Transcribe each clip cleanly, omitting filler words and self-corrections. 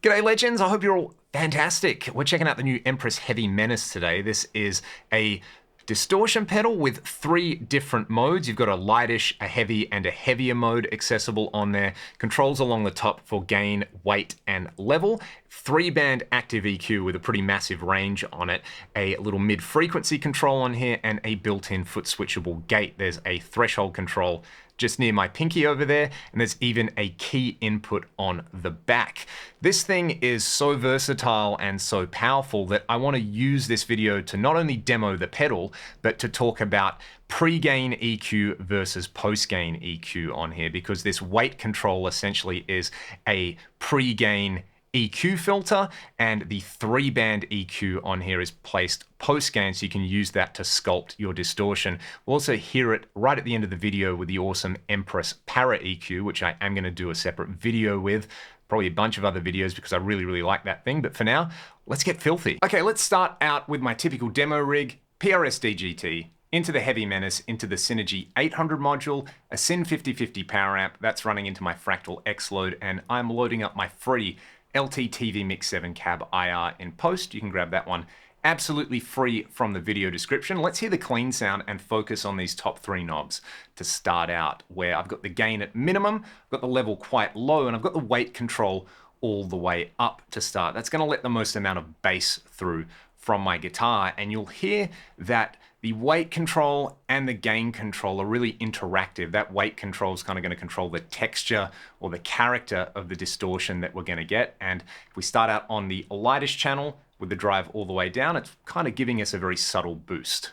G'day legends, I hope you're all fantastic. We're checking out the new Empress Heavy Menace today. This is a distortion pedal with 3 different modes. You've got a lightish, a heavy, and a heavier mode accessible on there. Controls along the top for gain, weight, and level. 3-band active EQ with a pretty massive range on it. A little mid-frequency control on here, and a built-in foot switchable gate. There's a threshold control just near my pinky over there, and there's even a key input on the back. This thing is so versatile and so powerful that I want to use this video to not only demo the pedal, but to talk about pre-gain EQ versus post-gain EQ on here, because this weight control essentially is a pre-gain EQ filter, and the 3-band EQ on here is placed post-gain, so you can use that to sculpt your distortion. We'll also hear it right at the end of the video with the awesome Empress Para EQ, which I am going to do a separate video with, probably a bunch of other videos because I really like that thing. But for now, let's get filthy. Okay, let's start out with my typical demo rig, PRS DGT, into the Heavy Menace, into the Synergy 800 module, a Syn 5050 power amp, that's running into my Fractal X load, and I'm loading up my free LT TV Mix 7 cab IR in post. You can grab that one absolutely free from the video description. Let's hear the clean sound and focus on these top 3 knobs to start out, where I've got the gain at minimum, I've got the level quite low, and I've got the weight control all the way up to start. That's going to let the most amount of bass through from my guitar, and you'll hear that the weight control and the gain control are really interactive. That weight control is kind of going to control the texture or the character of the distortion that we're going to get. And if we start out on the lightest channel with the drive all the way down, it's kind of giving us a very subtle boost.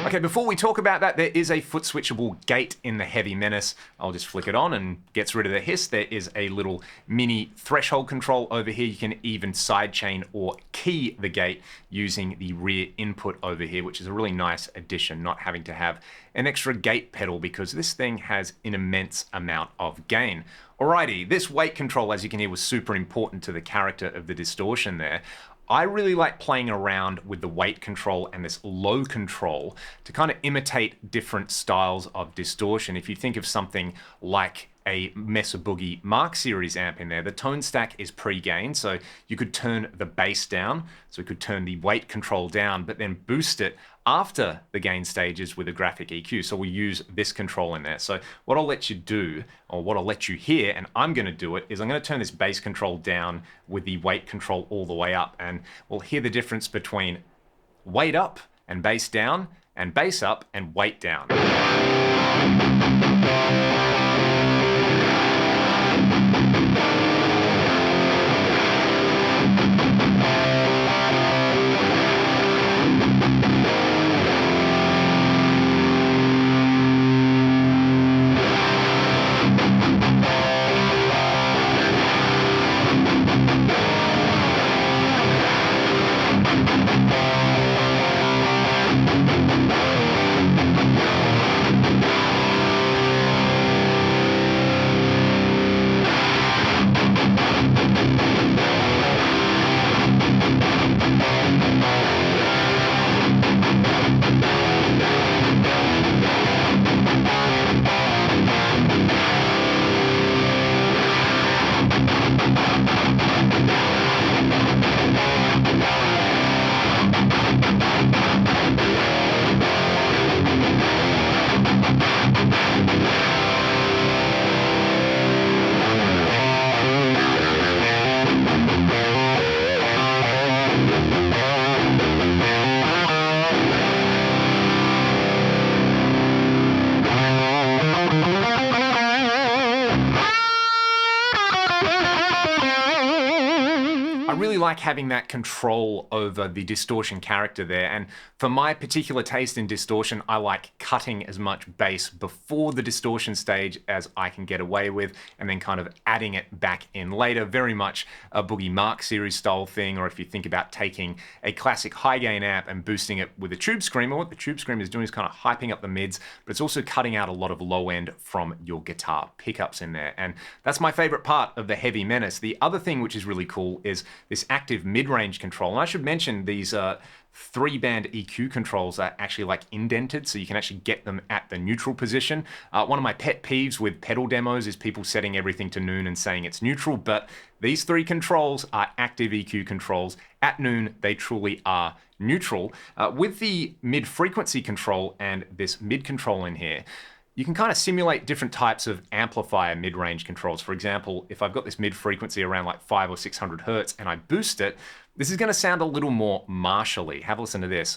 Okay, before we talk about that, there is a foot switchable gate in the Heavy Menace. I'll just flick it on and gets rid of the hiss. There is a little mini threshold control over here. You can even sidechain or key the gate using the rear input over here, which is a really nice addition, not having to have an extra gate pedal because this thing has an immense amount of gain. Alrighty, this weight control, as you can hear, was super important to the character of the distortion there. I really like playing around with the weight control and this low control to kind of imitate different styles of distortion. If you think of something like a Mesa Boogie Mark Series amp in there. The tone stack is pre-gain, so you could turn the bass down, so we could turn the weight control down, but then boost it after the gain stages with a graphic EQ. So we use this control in there. So what I'll let you do, or what I'll let you hear, and I'm going to do it, is I'm going to turn this bass control down with the weight control all the way up, and we'll hear the difference between weight up and bass down, and bass up and weight down. Like having that control over the distortion character there, and for my particular taste in distortion, I like cutting as much bass before the distortion stage as I can get away with, and then kind of adding it back in later. Very much a Boogie Mark Series style thing, or if you think about taking a classic high gain amp and boosting it with a tube screamer, what the tube screamer is doing is kind of hyping up the mids, but it's also cutting out a lot of low end from your guitar pickups in there, and that's my favorite part of the Heavy Menace. The other thing which is really cool is this active mid-range control, and I should mention these 3-band EQ controls are actually like indented, so you can actually get them at the neutral position. One of my pet peeves with pedal demos is people setting everything to noon and saying it's neutral, but these 3 controls are active EQ controls. At noon, they truly are neutral. With the mid-frequency control and this mid control in here, you can kind of simulate different types of amplifier mid-range controls. For example, if I've got this mid-frequency around like 500 or 600 hertz and I boost it, this is going to sound a little more Marshall-y. Have a listen to this.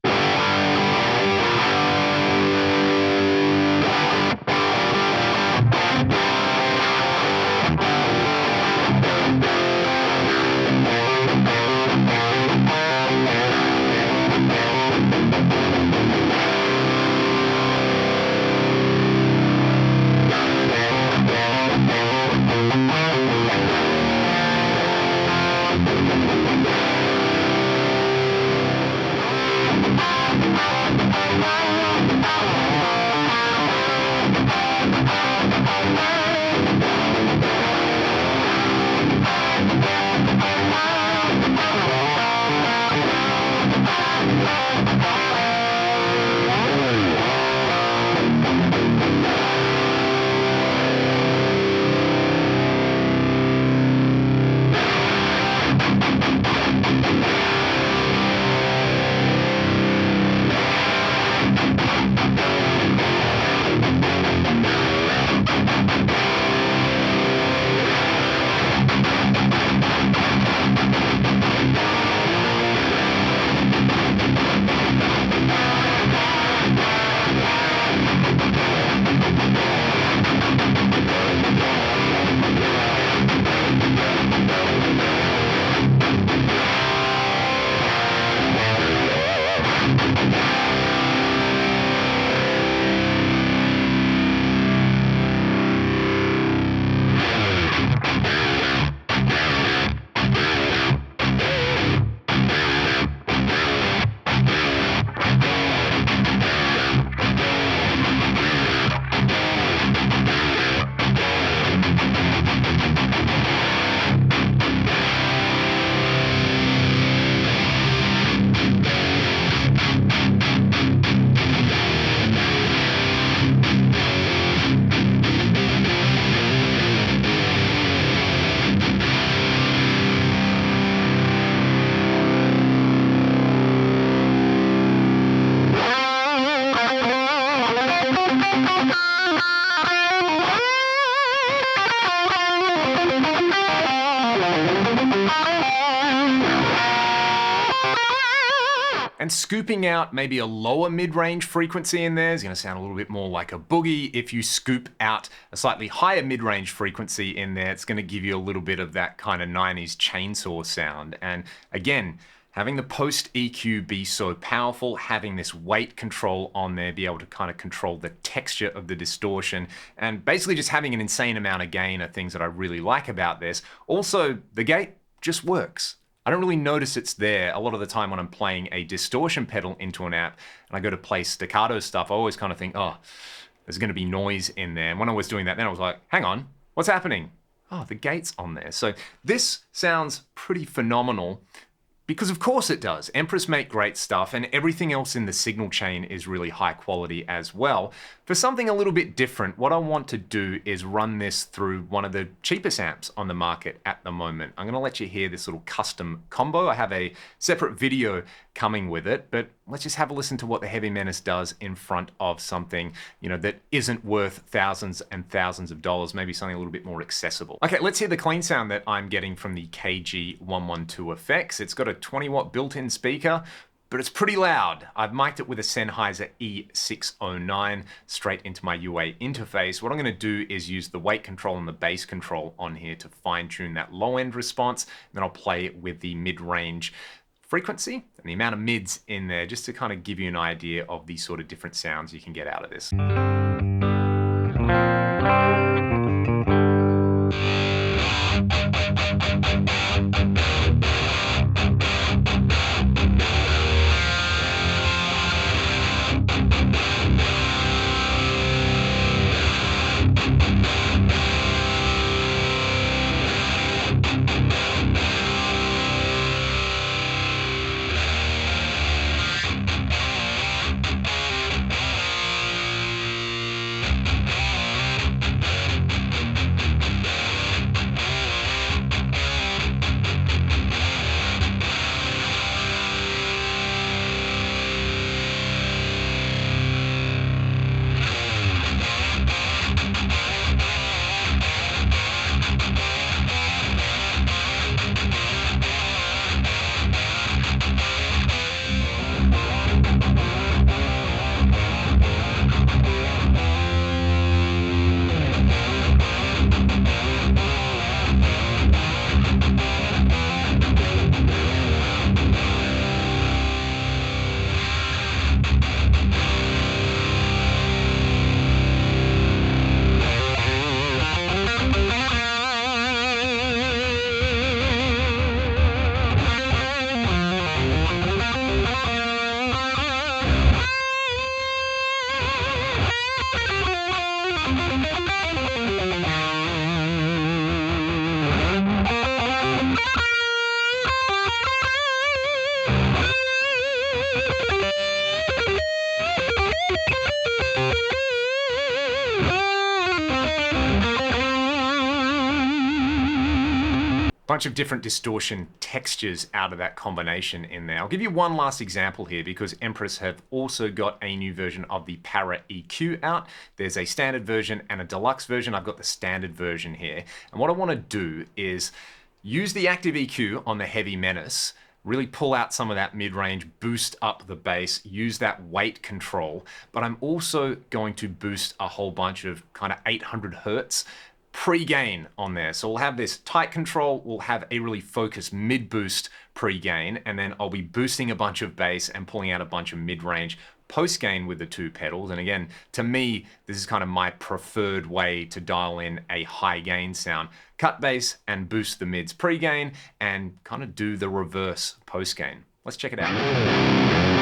And scooping out maybe a lower mid-range frequency in there is going to sound a little bit more like a boogie. If you scoop out a slightly higher mid-range frequency in there, it's going to give you a little bit of that kind of 90s chainsaw sound. And again, having the post EQ be so powerful, having this weight control on there, be able to kind of control the texture of the distortion, and basically just having an insane amount of gain are things that I really like about this. Also, the gate just works. I don't really notice it's there. A lot of the time when I'm playing a distortion pedal into an amp and I go to play staccato stuff, I always kind of think, oh, there's going to be noise in there. And when I was doing that, then I was like, hang on, what's happening? Oh, the gate's on there. So this sounds pretty phenomenal. Because of course it does. Empress make great stuff, and everything else in the signal chain is really high quality as well. For something a little bit different, what I want to do is run this through one of the cheapest amps on the market at the moment. I'm going to let you hear this little Kustom Combo. I have a separate video coming with it, but let's just have a listen to what the Heavy Menace does in front of something, you know, that isn't worth thousands and thousands of dollars, maybe something a little bit more accessible. Okay, let's hear the clean sound that I'm getting from the KG112 effects. It's got a 20-watt built-in speaker, but it's pretty loud. I've mic'd it with a Sennheiser E609 straight into my UA interface. What I'm gonna do is use the weight control and the bass control on here to fine tune that low end response. And then I'll play it with the mid-range frequency and the amount of mids in there, just to kind of give you an idea of the sort of different sounds you can get out of this. Bunch of different distortion textures out of that combination in there. I'll give you one last example here, because Empress have also got a new version of the Para EQ out. There's a standard version and a deluxe version. I've got the standard version here. And what I want to do is use the active EQ on the Heavy Menace, really pull out some of that mid-range, boost up the bass, use that weight control, but I'm also going to boost a whole bunch of kind of 800 hertz pre-gain on there. So we'll have this tight control, we'll have a really focused mid-boost pre-gain, and then I'll be boosting a bunch of bass and pulling out a bunch of mid-range post-gain with the two pedals. And again, to me, this is kind of my preferred way to dial in a high gain sound. Cut bass and boost the mids pre-gain and kind of do the reverse post-gain. Let's check it out.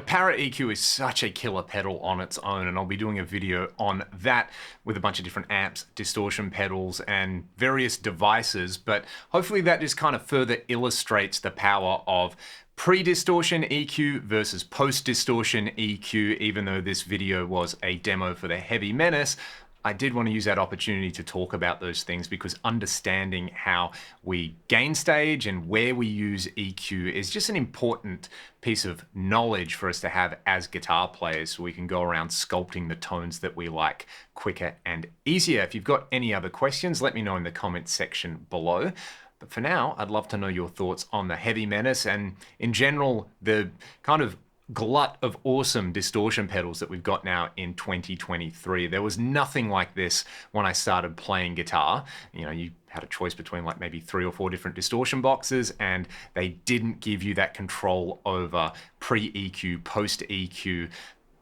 Para EQ is such a killer pedal on its own, and I'll be doing a video on that with a bunch of different amps, distortion pedals, and various devices, but hopefully that just kind of further illustrates the power of pre-distortion EQ versus post-distortion EQ. Even though this video was a demo for the Heavy Menace, I did want to use that opportunity to talk about those things, because understanding how we gain stage and where we use EQ is just an important piece of knowledge for us to have as guitar players, so we can go around sculpting the tones that we like quicker and easier. If you've got any other questions, let me know in the comments section below. But for now, I'd love to know your thoughts on the Heavy Menace and in general the kind of glut of awesome distortion pedals that we've got now in 2023. There was nothing like this when I started playing guitar. You know, you had a choice between like maybe 3 or 4 different distortion boxes, and they didn't give you that control over pre-EQ, post-EQ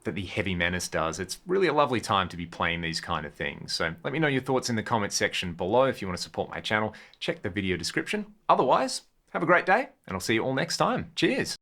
that the Heavy Menace does. It's really a lovely time to be playing these kind of things. So let me know your thoughts in the comments section below. If you want to support my channel, check the video description. Otherwise, have a great day, and I'll see you all next time. Cheers.